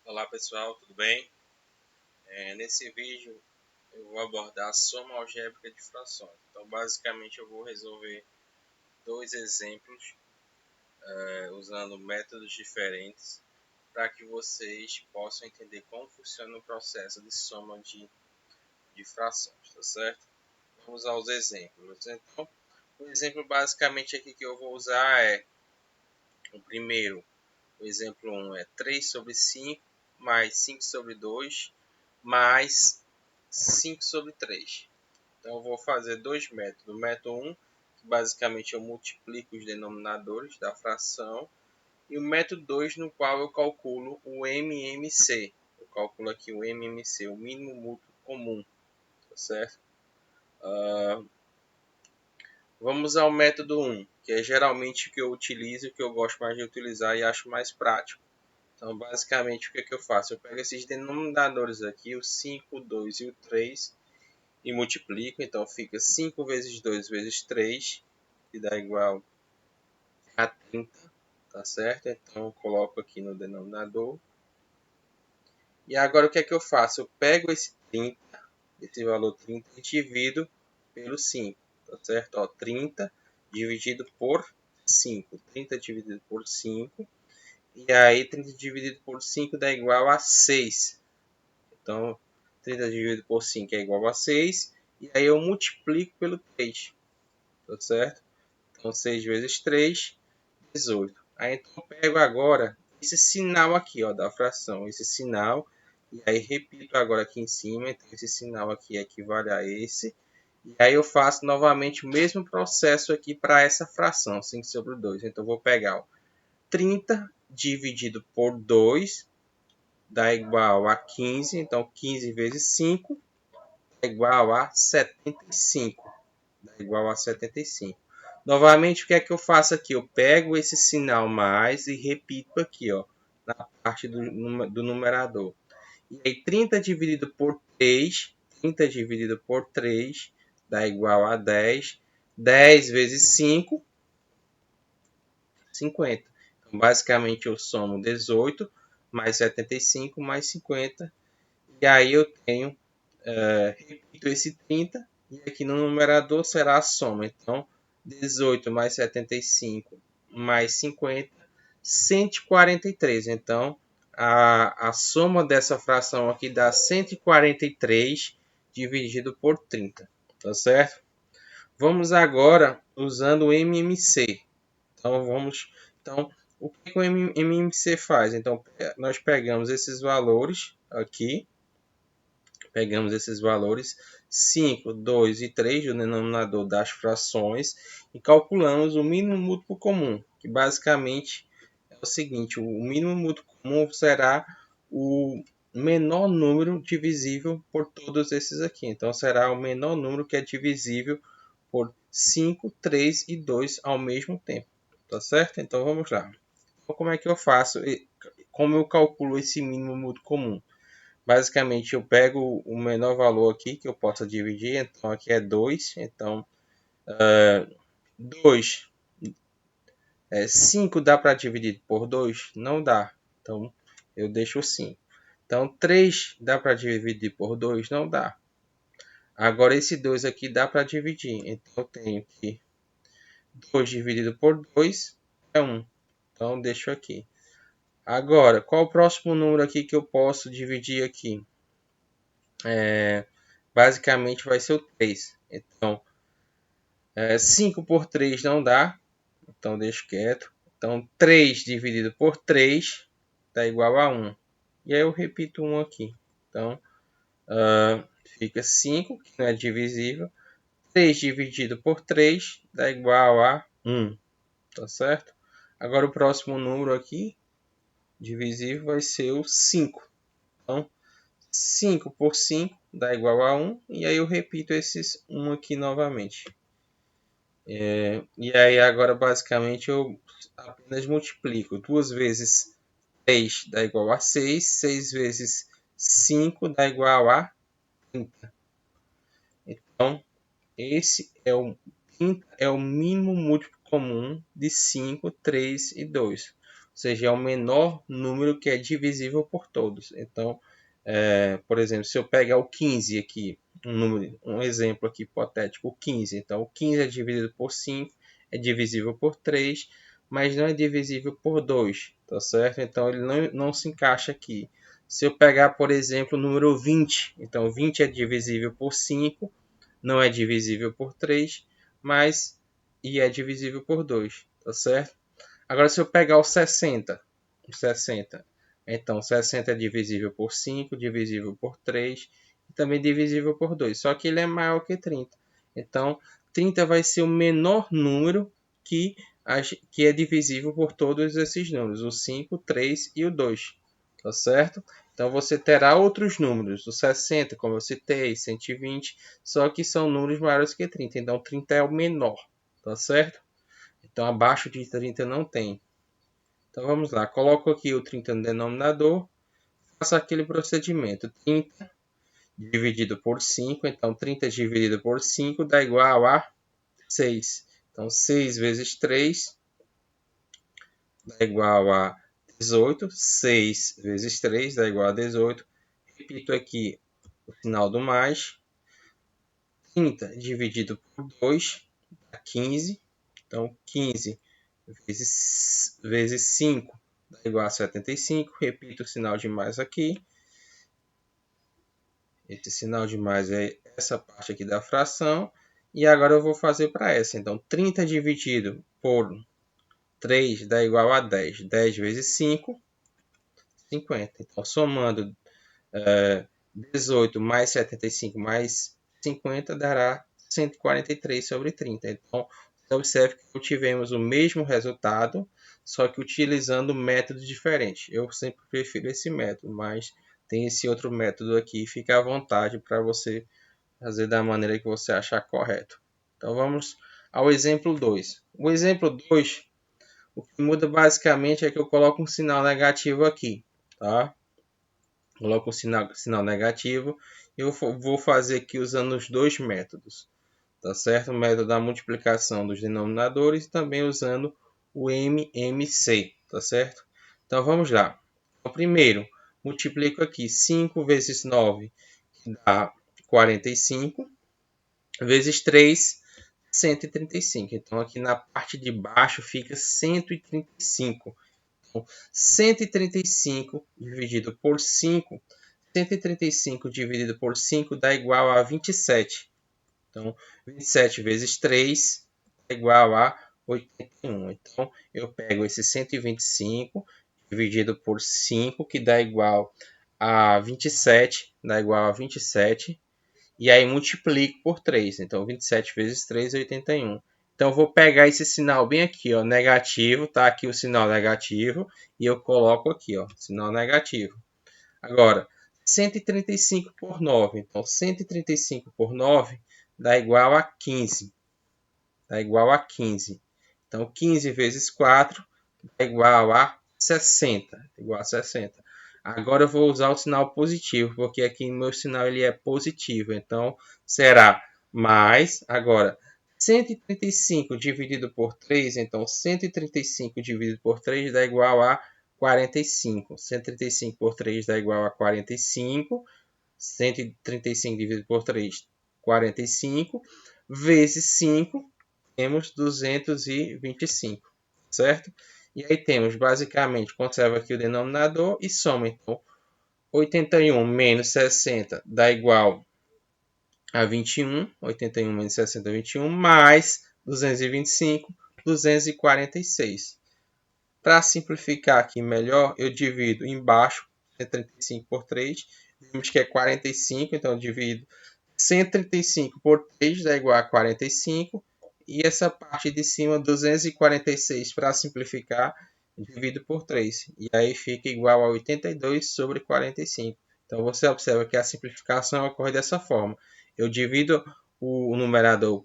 Olá pessoal, tudo bem? Nesse vídeo eu vou abordar a soma algébrica de frações. Então basicamente eu vou resolver dois exemplos usando métodos diferentes para que vocês possam entender como funciona o processo de soma de frações, tá certo? Vamos aos exemplos. Então, o exemplo basicamente aqui que eu vou usar é o primeiro. O exemplo 1 é 3 sobre 5 mais 5 sobre 2 mais 5 sobre 3. Então eu vou fazer dois métodos. O método 1, que basicamente eu multiplico os denominadores da fração. E o método 2, no qual eu calculo o MMC. Eu calculo aqui o MMC, o mínimo múltiplo comum. Tá certo? Vamos ao método 1, que é geralmente o que eu utilizo, o que eu gosto mais de utilizar e acho mais prático. Então, basicamente, o que eu faço? Eu pego esses denominadores aqui, o 5, o 2 e o 3, e multiplico. Então, fica 5 vezes 2 vezes 3, que dá igual a 30, tá certo? Então, eu coloco aqui no denominador. E agora, o que eu faço? Eu pego esse 30, esse valor 30, e divido pelo 5, tá certo? Ó, 30 dividido por 5. 30 dividido por 5. E aí, 30 dividido por 5 dá igual a 6. Então, 30 dividido por 5 é igual a 6. E aí eu multiplico pelo 3. Tá certo? Então, 6 vezes 3, 18. Aí, então, eu pego agora esse sinal aqui, ó, da fração. Esse sinal. E aí, repito agora aqui em cima. Então, esse sinal aqui equivale a esse. E aí, eu faço novamente o mesmo processo aqui para essa fração, 5 sobre 2. Então, eu vou pegar ó, 30 dividido por 2 dá igual a 15. Então, 15 vezes 5 dá igual a 75. Dá igual a 75. Novamente, o que é que eu faço aqui? Eu pego esse sinal mais e repito aqui, ó, na parte do numerador. E aí, 30 dividido por 3, 30 dividido por 3 dá igual a 10. 10 vezes 5, 50. Então, basicamente, eu somo 18 mais 75 mais 50. E aí eu tenho, repito esse 30, e aqui no numerador será a soma. Então, 18 mais 75 mais 50, 143. Então, a soma dessa fração aqui dá 143 dividido por 30. Tá certo? Vamos agora usando o MMC. Então, o que o MMC faz? Então, nós pegamos esses valores aqui, pegamos esses valores 5, 2 e 3 do denominador das frações e calculamos o mínimo múltiplo comum, que basicamente é o seguinte: o mínimo múltiplo comum será o menor número divisível por todos esses aqui. Então, será o menor número que é divisível por 5, 3 e 2 ao mesmo tempo. Tá certo? Então, vamos lá. Então, como é que eu faço? Como eu calculo esse mínimo múltiplo comum? Basicamente, eu pego o menor valor aqui que eu possa dividir. Então, aqui é 2. Então, 2. 5 dá para dividir por 2? Não dá. Então, eu deixo 5. Então, 3 dá para dividir por 2? Não dá. Agora, esse 2 aqui dá para dividir. Então, eu tenho que 2 dividido por 2 é 1. Então, deixo aqui. Agora, qual o próximo número aqui que eu posso dividir aqui? Basicamente vai ser o 3. Então, 5 por 3 não dá. Então, deixo quieto. Então, 3 dividido por 3 dá igual a 1. E aí eu repito 1 aqui. Então, fica 5, que não é divisível. 3 dividido por 3 dá igual a 1. Tá certo? Agora, o próximo número aqui, divisível, vai ser o 5. Então, 5 por 5 dá igual a 1. E aí eu repito esses 1 aqui novamente. E aí agora basicamente eu apenas multiplico. 2 vezes 3 dá igual a 6. 6 vezes 5 dá igual a 30. Então, esse é o mínimo múltiplo comum de 5, 3 e 2. seja, é o menor número que é divisível por todos. Então, por exemplo, se eu pegar o 15 aqui, um exemplo aqui hipotético, o 15. Então, o 15 é dividido por 5, é divisível por 3, mas não é divisível por 2, tá certo? Então, ele não se encaixa aqui. Se eu pegar, por exemplo, o número 20, então 20 é divisível por 5, não é divisível por 3, mas e é divisível por 2, tá certo? Agora, se eu pegar o 60, então 60 é divisível por 5, divisível por 3 e também divisível por 2. Só que ele é maior que 30. Então, 30 vai ser o menor número que é divisível por todos esses números, o 5, o 3 e o 2. Tá certo? Então, você terá outros números, o 60, como eu citei, 120, só que são números maiores que 30. Então, 30 é o menor. Tá certo? Então, abaixo de 30 não tem. Então vamos lá, coloco aqui o 30 no denominador, faço aquele procedimento, 30 dividido por 5, então 30 dividido por 5 dá igual a 6. Então 6 vezes 3 dá igual a 18, 6 vezes 3 dá igual a 18. Repito aqui o sinal do mais, 30 dividido por 2 dá 15, então 15 vezes 5 dá igual a 75. Repito o sinal de mais aqui. Esse sinal de mais é essa parte aqui da fração. E agora eu vou fazer para essa. Então, 30 dividido por 3 dá igual a 10. 10 vezes 5, 50. Então, somando 18 mais 75 mais 50 dará 143 sobre 30. Então, você observe que tivemos o mesmo resultado, só que utilizando métodos diferentes. Eu sempre prefiro esse método, mas tem esse outro método aqui. Fica à vontade para você fazer da maneira que você achar correto. Então, vamos ao exemplo 2. O exemplo 2, o que muda basicamente é que eu coloco um sinal negativo aqui, tá? Coloco um sinal negativo e eu vou fazer aqui usando os dois métodos, tá certo? O método da multiplicação dos denominadores e também usando o MMC, tá certo? Então vamos lá. Então, primeiro, multiplico aqui 5 vezes 9, que dá 45, vezes 3, 135. Então aqui na parte de baixo fica 135. Então, 135 dividido por 5, 135 dividido por 5 dá igual a 27. Então, 27 vezes 3 é igual a 81. Então, eu pego esse 125 dividido por 5, que dá igual a 27, dá igual a 27. E aí multiplico por 3. Então, 27 vezes 3 é 81. Então, eu vou pegar esse sinal bem aqui, ó, negativo. Tá aqui o sinal negativo. E eu coloco aqui, ó, sinal negativo. Agora, 135 por 9. Então, 135 por 9 dá igual a 15. Dá igual a 15. Então, 15 vezes 4 dá igual a 60. Igual a 60. Agora eu vou usar o sinal positivo, porque aqui no meu sinal ele é positivo. Então, será mais. Agora, 135 dividido por 3. Então, 135 dividido por 3 dá igual a 45. 135 por 3 dá igual a 45. 135 dividido por 3, 45. Vezes 5, temos 225, certo? E aí temos, basicamente, conserva aqui o denominador e soma. Então, 81 menos 60 dá igual a 21. 81 menos 60 é 21, mais 225, 246. Para simplificar aqui melhor, eu divido embaixo 135 por 3. Vimos que é 45, então eu divido 135 por 3 dá igual a 45. E essa parte de cima, 246, para simplificar, divido por 3. E aí fica igual a 82 sobre 45. Então você observa que a simplificação ocorre dessa forma. Eu divido o numerador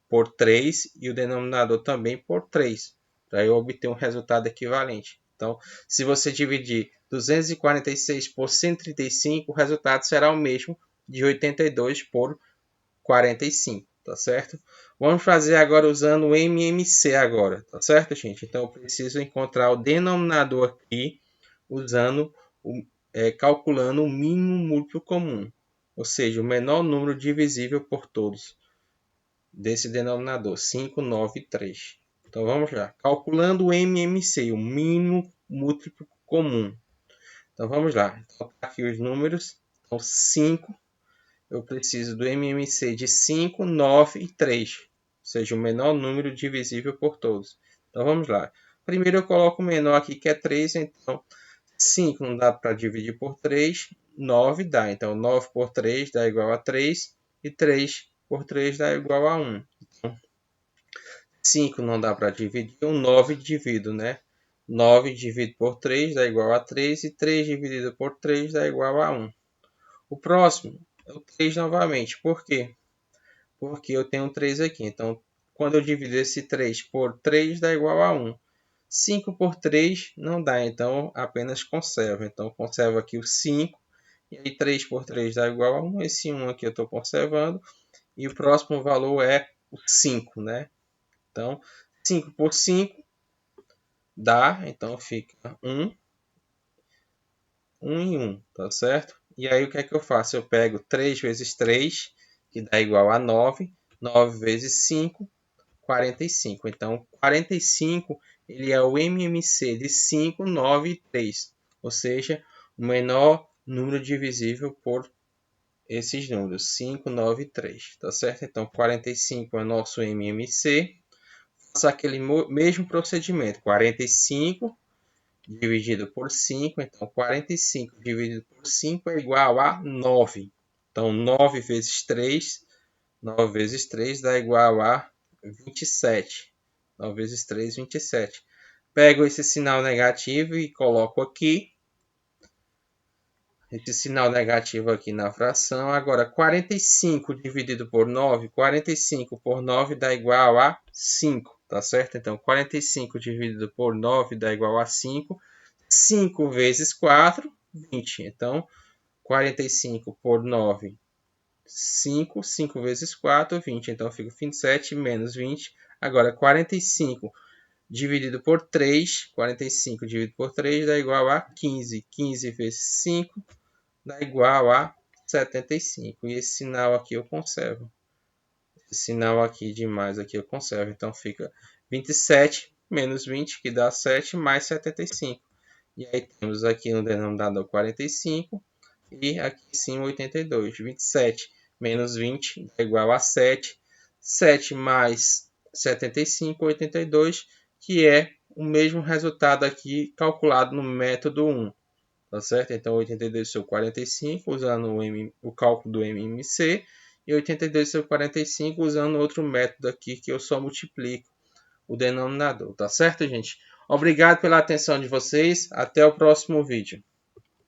por 3 e o denominador também por 3, para eu obter um resultado equivalente. Então, se você dividir 246 por 135, o resultado será o mesmo de 82 por 45. tá certo? Vamos fazer agora usando o MMC agora, tá certo, gente? Então eu preciso encontrar o denominador aqui usando calculando o mínimo múltiplo comum, ou seja, o menor número divisível por todos desse denominador, 5, 9 e 3. Então vamos lá, calculando o MMC, o mínimo múltiplo comum. Então vamos lá, então, aqui os números, então 5, eu preciso do MMC de 5, 9 e 3, ou seja, o menor número divisível por todos. Então vamos lá, primeiro eu coloco o menor aqui que é 3, então 5 não dá para dividir por 3, 9 dá. Então, 9 por 3 dá igual a 3 e 3 por 3 dá igual a 1. Então, 5 não dá para dividir, o 9 divido, né? 9 dividido por 3 dá igual a 3 e 3 dividido por 3 dá igual a 1. O próximo é o 3 novamente. Por quê? Porque eu tenho 3 aqui. Então, quando eu divido esse 3 por 3 dá igual a 1. 5 por 3 não dá, então apenas conserva. Então, conservo aqui o 5. E aí 3 por 3 dá igual a 1. Esse 1 aqui eu estou conservando. E o próximo valor é o 5, né? Então, 5 por 5 dá. Então, fica 1. 1 e 1, tá certo? E aí o que é que eu faço? Eu pego 3 vezes 3, que dá igual a 9. 9 vezes 5, 45. Então, 45 ele é o MMC de 5, 9 e 3. Ou seja, o menor número divisível por esses números, 5, 9 e 3. Tá certo? Então, 45 é nosso MMC. Faço aquele mesmo procedimento. 45 dividido por 5. Então, 45 dividido por 5 é igual a 9. Então, 9 vezes 3. 9 vezes 3 dá igual a 27. 9 vezes 3, 27. Pego esse sinal negativo e coloco aqui. Esse sinal negativo aqui na fração. Agora, 45 dividido por 9. 45 por 9 dá igual a 5. Tá certo? Então, 45 dividido por 9 dá igual a 5. 5 vezes 4, 20. Então, 45 por 9, 5. 5 vezes 4, 20. Então, fica 27 menos 20. Agora, 45 dividido por 3. 45 dividido por 3 dá igual a 15. 15 vezes 5 dá igual a 75. E esse sinal aqui eu conservo. Esse sinal aqui de mais aqui eu conservo. Então, fica 27 menos 20, que dá 7, mais 75. E aí temos aqui no denominador 45 e aqui sim 82. 27 menos 20 é igual a 7. 7 mais 75, 82, que é o mesmo resultado aqui calculado no método 1. Tá certo? Então 82 sobre 45 usando o cálculo do MMC e 82 sobre 45 usando outro método aqui que eu só multiplico o denominador, tá certo, gente? Obrigado pela atenção de vocês. Até o próximo vídeo.